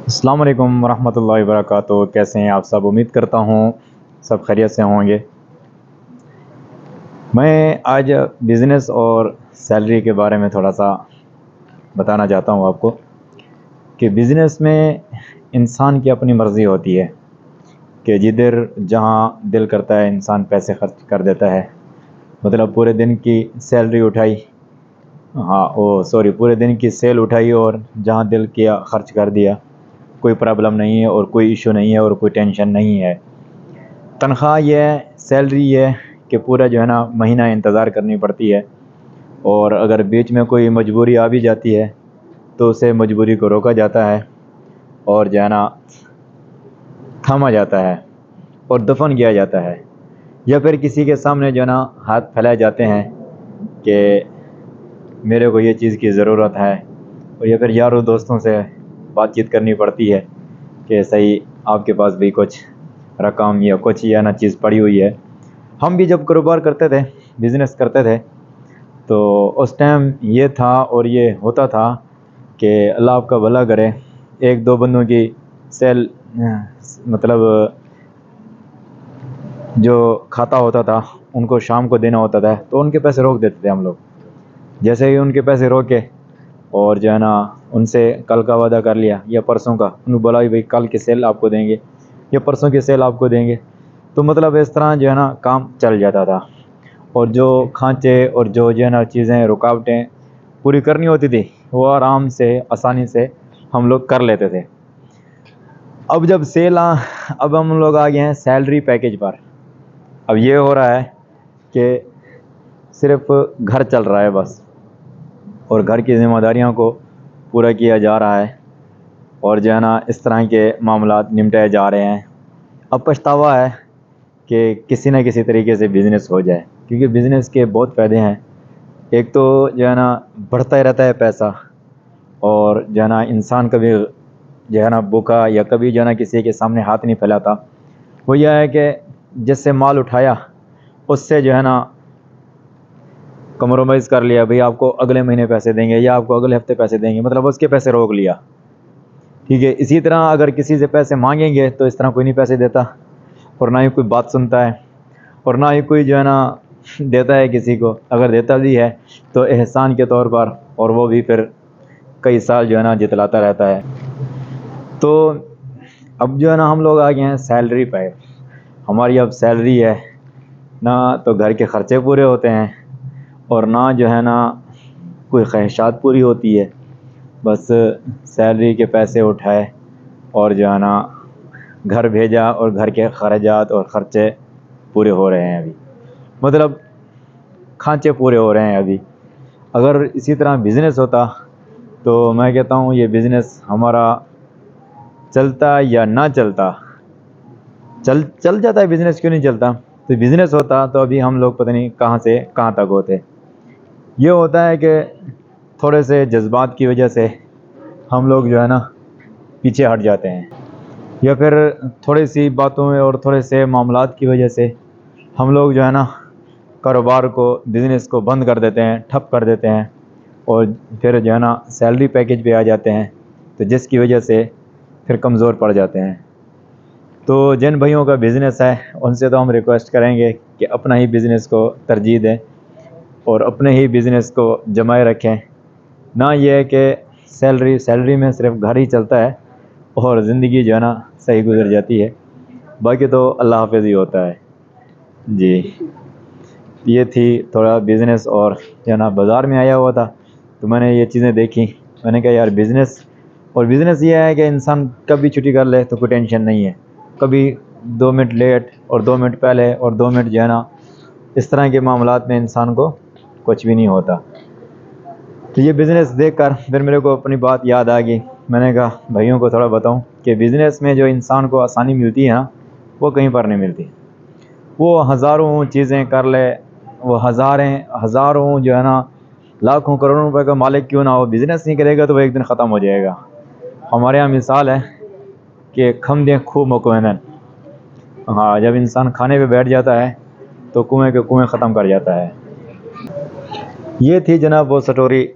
अस्सलाम वालेकुम रहमतुल्लाहि व बरकातुहू। कैसे हैं आप सब? उम्मीद करता हूँ सब खैरियत से होंगे। मैं आज बिज़नेस और सैलरी के बारे में थोड़ा सा बताना चाहता हूँ आपको कि बिज़नेस में इंसान की अपनी मर्ज़ी होती है कि जिधर जहाँ दिल करता है इंसान पैसे खर्च कर देता है। मतलब पूरे दिन की सैलरी उठाई, पूरे दिन की सेल उठाई और जहाँ दिल किया खर्च कर दिया। कोई प्रॉब्लम नहीं है और कोई इशू नहीं है और कोई टेंशन नहीं है। तनख्वाह ये है, सैलरी ये है कि पूरा जो है ना महीना इंतज़ार करनी पड़ती है और अगर बीच में कोई मजबूरी आ भी जाती है तो उसे मजबूरी को रोका जाता है और जो है ना थामा जाता है और दफन किया जाता है, या फिर किसी के सामने जो है ना हाथ फैलाए जाते हैं कि मेरे को ये चीज़ की ज़रूरत है, और या फिर यारों दोस्तों से बातचीत करनी पड़ती है कि सही आपके पास भी कुछ रकम या कुछ या ना चीज़ पड़ी हुई है। हम भी जब कारोबार करते थे, बिज़नेस करते थे, तो उस टाइम ये था और ये होता था कि अल्लाह आपका भला करे, एक दो बंदों की सेल मतलब जो खाता होता था उनको शाम को देना होता था तो उनके पैसे रोक देते थे हम लोग। जैसे ही उनके पैसे रोके और जो है ना उनसे कल का वादा कर लिया या परसों का, उन्हें बोला भाई कल की सेल आपको देंगे या परसों की सेल आपको देंगे, तो मतलब इस तरह जो है ना काम चल जाता था। और जो खांचे और जो है ना चीज़ें रुकावटें पूरी करनी होती थी वो आराम से आसानी से हम लोग कर लेते थे। अब हम लोग आ गए हैं सैलरी पैकेज पर। अब ये हो रहा है कि सिर्फ घर चल रहा है बस, और घर की ज़िम्मेदारियों को पूरा किया जा रहा है और जो है ना इस तरह के मामलात निपटाए जा रहे हैं। अब पछतावा है कि किसी न किसी तरीके से बिज़नेस हो जाए, क्योंकि बिज़नेस के बहुत फ़ायदे हैं। एक तो जो है ना बढ़ता ही रहता है पैसा, और जो है ना इंसान कभी जो है ना भूखा या कभी जो है ना किसी के सामने हाथ नहीं फैलाता। वो यह है कि जिससे माल उठाया उससे जो है ना कम्प्रोमाइज़ कर लिया, भाई आपको अगले महीने पैसे देंगे या आपको अगले हफ्ते पैसे देंगे, मतलब उसके पैसे रोक लिया। ठीक है, इसी तरह अगर किसी से पैसे मांगेंगे तो इस तरह कोई नहीं पैसे देता और ना ही कोई बात सुनता है और ना ही कोई जो है ना देता है किसी को। अगर देता भी है तो एहसान के तौर पर, और वो भी फिर कई साल जो है ना जितलाता रहता है। तो अब जो है ना हम लोग आ गए हैं सैलरी पे। हमारी अब सैलरी है ना, तो घर के ख़र्चे पूरे होते हैं और ना जो है ना कोई ख्वाहिशात पूरी होती है। बस सैलरी के पैसे उठाए और जो है ना घर भेजा और घर के खर्चात और ख़र्चे पूरे हो रहे हैं अभी, मतलब खांचे पूरे हो रहे हैं अभी। अगर इसी तरह बिज़नेस होता तो मैं कहता हूँ ये बिज़नेस हमारा चलता या ना चलता, चल जाता है बिज़नेस, क्यों नहीं चलता। तो बिज़नेस होता तो अभी हम लोग पता नहीं कहाँ से कहाँ तक होते। ये होता है कि थोड़े से जज्बात की वजह से हम लोग जो है ना पीछे हट जाते हैं, या फिर थोड़ी सी बातों में और थोड़े से मामलात की वजह से हम लोग जो है ना कारोबार को, बिज़नेस को बंद कर देते हैं, ठप कर देते हैं और फिर जो है ना सैलरी पैकेज पे आ जाते हैं, तो जिसकी वजह से फिर कमज़ोर पड़ जाते हैं। तो जिन भाइयों का बिज़नेस है उनसे तो हम रिक्वेस्ट करेंगे कि अपना ही बिज़नेस को तरजीह दें और अपने ही बिज़नेस को जमाए रखें। ना ये है कि सैलरी में सिर्फ घर ही चलता है और ज़िंदगी जो है ना सही गुजर जाती है, बाकी तो अल्लाह हाफ़िज़ ही होता है। जी, ये थी थोड़ा बिज़नेस, और जो है ना बाज़ार में आया हुआ था तो मैंने ये चीज़ें देखी। मैंने कहा यार बिज़नेस ये है कि इंसान कभी छुट्टी कर ले तो कोई टेंशन नहीं है, कभी 2 मिनट लेट और 2 मिनट पहले और 2 मिनट जो है ना इस तरह के मामलात में इंसान को कुछ भी नहीं होता। तो ये बिज़नेस देखकर फिर मेरे को अपनी बात याद आ गई। मैंने कहा भाइयों को थोड़ा बताऊं कि बिज़नेस में जो इंसान को आसानी मिलती है ना, वो कहीं पर नहीं मिलती। वो हज़ारों चीज़ें कर ले, वो हज़ारों जो है ना लाखों करोड़ों रुपए का मालिक क्यों ना हो, बिज़नेस नहीं करेगा तो वो एक दिन ख़त्म हो जाएगा। हमारे यहाँ मिसाल है कि खम दें खूब मकुएनन। हाँ, जब इंसान खाने पे बैठ जाता है तो कुएँ के कुएँ ख़त्म कर जाता है। ये थी जनाब वो स्टोरी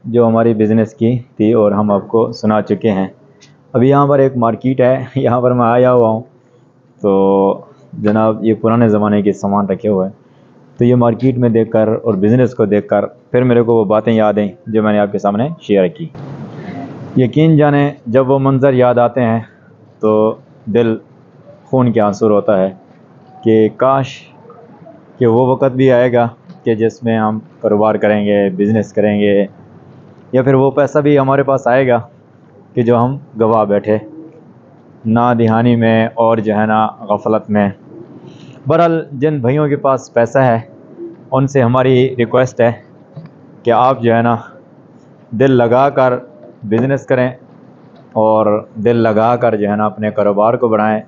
जो हमारी बिज़नेस की थी और हम आपको सुना चुके हैं। अभी यहाँ पर एक मार्केट है, यहाँ पर मैं आया हुआ हूँ। तो जनाब ये पुराने ज़माने के सामान रखे हुए हैं। तो ये मार्केट में देखकर और बिज़नेस को देखकर फिर मेरे को वो बातें याद आई जो मैंने आपके सामने शेयर की। यकीन जाने जब वो मंज़र याद आते हैं तो दिल खून के आंसू होता है कि काश कि वो वक़्त भी आएगा कि जिसमें हम कारोबार करेंगे, बिज़नेस करेंगे, या फिर वो पैसा भी हमारे पास आएगा कि जो हम गवा बैठे नादिहानी में और जो है ना गफलत में। बहरहाल जिन भाइयों के पास पैसा है उनसे हमारी रिक्वेस्ट है कि आप जो है ना दिल लगा कर बिज़नेस करें और दिल लगा कर जो है ना अपने कारोबार को बढ़ाएं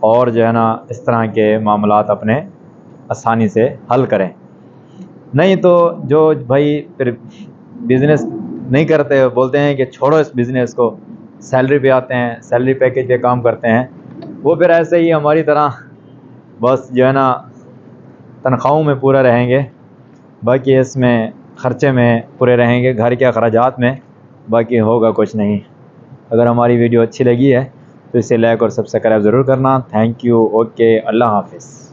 और जो है ना इस तरह के मामलात अपने आसानी से हल करें। नहीं तो जो भाई फिर बिज़नेस नहीं करते, बोलते हैं कि छोड़ो इस बिज़नेस को, सैलरी पे आते हैं, सैलरी पैकेज पे काम करते हैं, वो फिर ऐसे ही हमारी तरह बस जो है ना तनख्वाहों में पूरा रहेंगे, बाकी इसमें ख़र्चे में पूरे रहेंगे, घर के अखराजात में, बाकी होगा कुछ नहीं। अगर हमारी वीडियो अच्छी लगी है तो इसे लाइक और सब्सक्राइब ज़रूर करना। Thank you. ओके, अल्लाह हाफ़िज़।